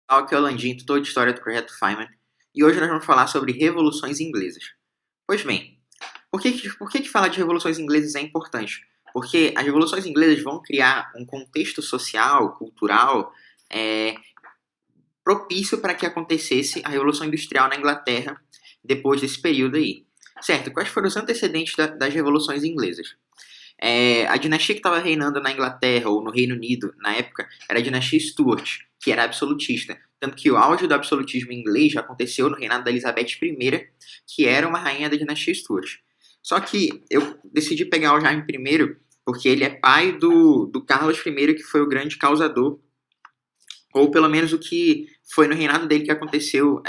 Aqui é o Landim, tutor de História do Projeto Feynman, e hoje nós vamos falar sobre revoluções inglesas. Pois bem, por que falar de revoluções inglesas é importante? Porque as revoluções inglesas vão criar um contexto social, cultural, é, propício para que acontecesse a Revolução Industrial na Inglaterra depois desse período aí. Certo, quais foram os antecedentes das revoluções inglesas? A dinastia que estava reinando na Inglaterra ou no Reino Unido na época era a dinastia Stuart, que era absolutista. Tanto que o auge do absolutismo inglês já aconteceu no reinado da Elizabeth I, que era uma rainha da dinastia Stuart. Só que eu decidi pegar o Jaime I porque ele é pai do Carlos I, que foi o grande causador, ou pelo menos o que foi no reinado dele que aconteceu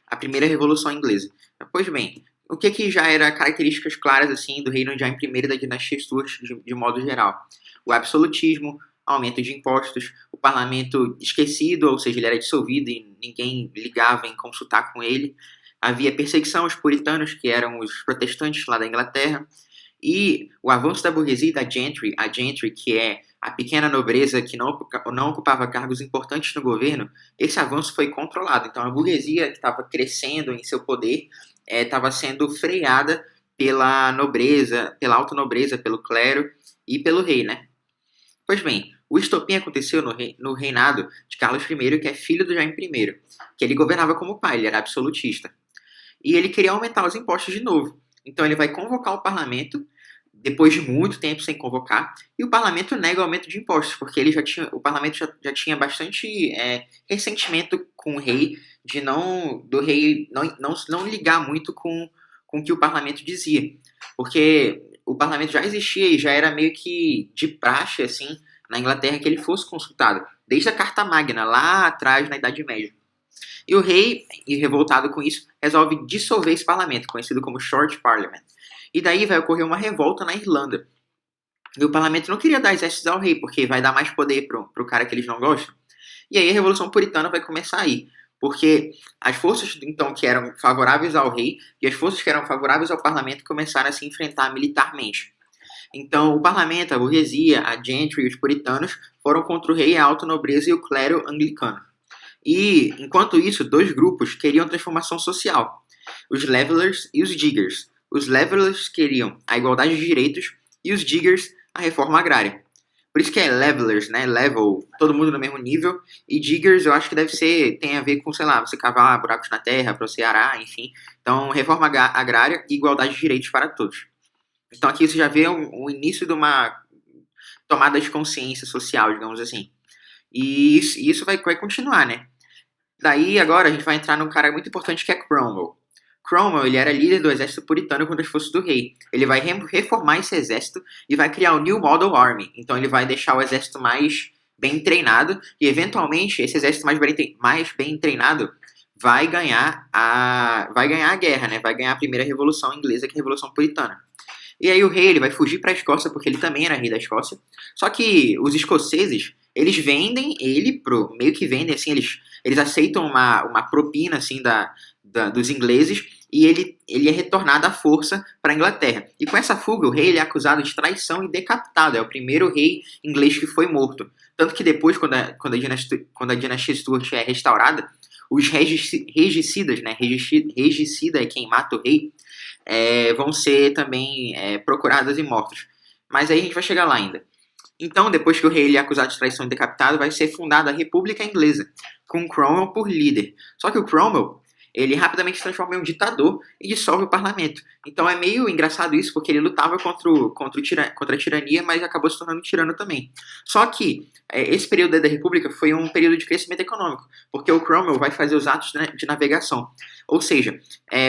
a primeira Revolução Inglesa. Pois bem, o que já era características claras assim do reino de Jaime I e da dinastia Stuart de modo geral? O absolutismo, aumento de impostos, o parlamento esquecido, ou seja, ele era dissolvido e ninguém ligava em consultar com ele. Havia perseguição aos puritanos, que eram os protestantes lá da Inglaterra, e o avanço da burguesia e da gentry, a gentry, que é a pequena nobreza que não ocupava cargos importantes no governo, esse avanço foi controlado. Então a burguesia que estava crescendo em seu poder estava sendo freada pela nobreza, pela alta nobreza, pelo clero e pelo rei, né? Pois bem, o estopim aconteceu no reinado de Carlos I, que é filho do Jaime I, que ele governava como pai, ele era absolutista. E ele queria aumentar os impostos de novo. Então ele vai convocar o parlamento, depois de muito tempo sem convocar, e o parlamento nega o aumento de impostos, porque o parlamento já tinha bastante ressentimento com o rei, do rei não ligar muito com o que o parlamento dizia. Porque o parlamento já existia e já era meio que de praxe, assim, na Inglaterra, que ele fosse consultado, desde a Carta Magna, lá atrás, na Idade Média. E o rei, revoltado com isso, resolve dissolver esse parlamento, conhecido como Short Parliament. E daí vai ocorrer uma revolta na Irlanda. E o parlamento não queria dar exércitos ao rei, porque vai dar mais poder pro cara que eles não gostam. E aí a Revolução Puritana vai começar aí. Porque as forças, então, que eram favoráveis ao rei e as forças que eram favoráveis ao parlamento começaram a se enfrentar militarmente. Então, o parlamento, a burguesia, a gentry e os puritanos foram contra o rei, a alta nobreza e o clero anglicano. E, enquanto isso, dois grupos queriam transformação social: os Levelers e os Diggers. Os Levelers queriam a igualdade de direitos e os Diggers a reforma agrária. Por isso que é Levelers, né? Level, todo mundo no mesmo nível. E Diggers eu acho que tem a ver com, sei lá, você cavar buracos na terra para você arar, enfim. Então, reforma agrária e igualdade de direitos para todos. Então aqui você já vê o início de uma tomada de consciência social, digamos assim. E isso vai continuar, né? Daí agora a gente vai entrar num cara muito importante que é Cromwell. Cromwell, ele era líder do exército puritano contra as forças do rei. Ele vai reformar esse exército e vai criar o New Model Army. Então ele vai deixar o exército mais bem treinado e eventualmente esse exército mais bem treinado vai ganhar a guerra, né? Vai ganhar a primeira revolução inglesa, que é a Revolução Puritana. E aí o rei ele vai fugir para a Escócia porque ele também era rei da Escócia. Só que os escoceses, eles vendem ele meio que vendem assim, eles aceitam uma propina assim dos ingleses e ele é retornado à força para a Inglaterra. E com essa fuga, o rei ele é acusado de traição e decapitado. É o primeiro rei inglês que foi morto. Tanto que depois, quando a dinastia Stuart é restaurada, os regicidas, né? Regicida é quem mata o rei, vão ser também procurados e mortos. Mas aí a gente vai chegar lá ainda. Então, depois que o rei ele é acusado de traição e decapitado, vai ser fundada a República Inglesa, com Cromwell por líder. Só que o Cromwell, ele rapidamente se transforma em um ditador e dissolve o parlamento. Então é meio engraçado isso, porque ele lutava contra a tirania, mas acabou se tornando tirano também. Só que esse período da República foi um período de crescimento econômico, porque o Cromwell vai fazer os atos de navegação. Ou seja,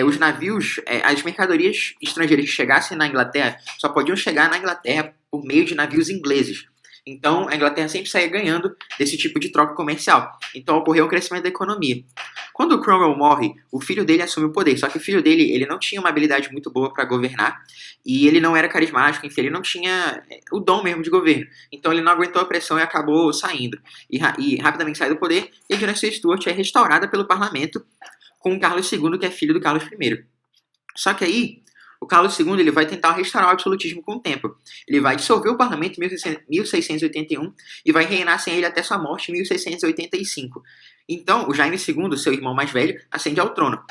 os navios, as mercadorias estrangeiras que chegassem na Inglaterra só podiam chegar na Inglaterra por meio de navios ingleses. Então, a Inglaterra sempre saía ganhando desse tipo de troca comercial. Então, ocorreu um crescimento da economia. Quando o Cromwell morre, o filho dele assume o poder. Só que o filho dele ele não tinha uma habilidade muito boa para governar e ele não era carismático, enfim, ele não tinha o dom mesmo de governo. Então, ele não aguentou a pressão e acabou saindo. E rapidamente sai do poder e a dinastia Stuart é restaurada pelo parlamento com o Carlos II, que é filho do Carlos I. Só que aí, o Carlos II ele vai tentar restaurar o absolutismo com o tempo. Ele vai dissolver o parlamento em 1681 e vai reinar sem ele até sua morte em 1685. Então, o Jaime II, seu irmão mais velho, ascende ao trono.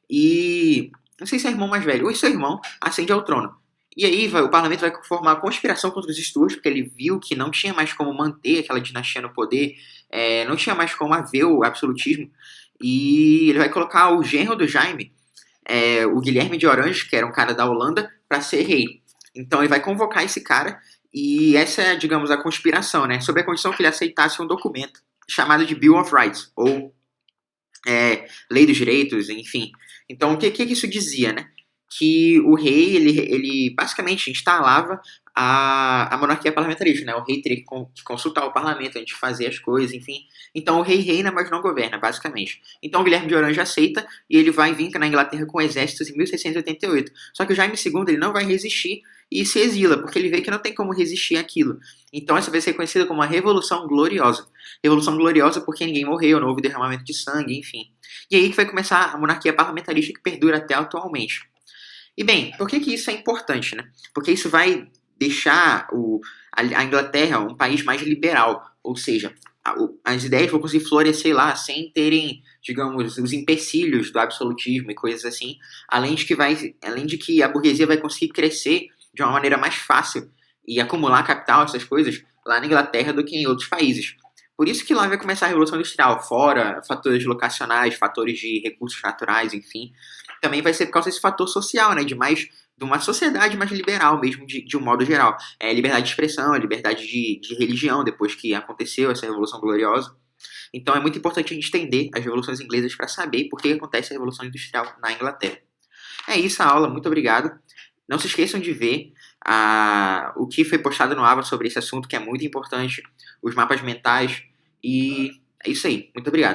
E não sei se é irmão mais velho, ou seu irmão ascende ao trono. E aí o parlamento vai formar uma conspiração contra os Stuarts, porque ele viu que não tinha mais como manter aquela dinastia no poder, não tinha mais como haver o absolutismo. E ele vai colocar o genro do Jaime, o Guilherme de Orange, que era um cara da Holanda, para ser rei. Então ele vai convocar esse cara, e essa é, digamos, a conspiração, né? Sobre a condição que ele aceitasse um documento chamado de Bill of Rights, ou Lei dos Direitos, enfim. Então, o que isso dizia, né? Que o rei, ele basicamente instalava a monarquia parlamentarista, né? O rei teria que consultar o parlamento antes de fazer as coisas, enfim. Então, o rei reina, mas não governa, basicamente. Então, o Guilherme de Orange aceita e ele vai vir na Inglaterra com exércitos em 1688. Só que o Jaime II ele não vai resistir e se exila, porque ele vê que não tem como resistir àquilo. Então, essa vai ser conhecida como a Revolução Gloriosa. Revolução Gloriosa porque ninguém morreu, não houve derramamento de sangue, enfim. E aí que vai começar a monarquia parlamentarista que perdura até atualmente. E bem, por que isso é importante, né? Porque isso vai deixar a Inglaterra um país mais liberal, ou seja, as ideias vão conseguir florescer lá sem terem, digamos, os empecilhos do absolutismo e coisas assim, além de que a burguesia vai conseguir crescer de uma maneira mais fácil e acumular capital, essas coisas, lá na Inglaterra do que em outros países. Por isso que lá vai começar a Revolução Industrial, fora fatores locacionais, fatores de recursos naturais, enfim. Também vai ser por causa desse fator social, né, de uma sociedade mais liberal mesmo, de um modo geral. Liberdade de expressão, liberdade de religião, depois que aconteceu essa Revolução Gloriosa. Então é muito importante a gente entender as revoluções inglesas para saber por que acontece a Revolução Industrial na Inglaterra. É isso a aula, muito obrigado. Não se esqueçam de ver o que foi postado no AVA sobre esse assunto, que é muito importante, os mapas mentais, e é isso aí. Muito obrigado.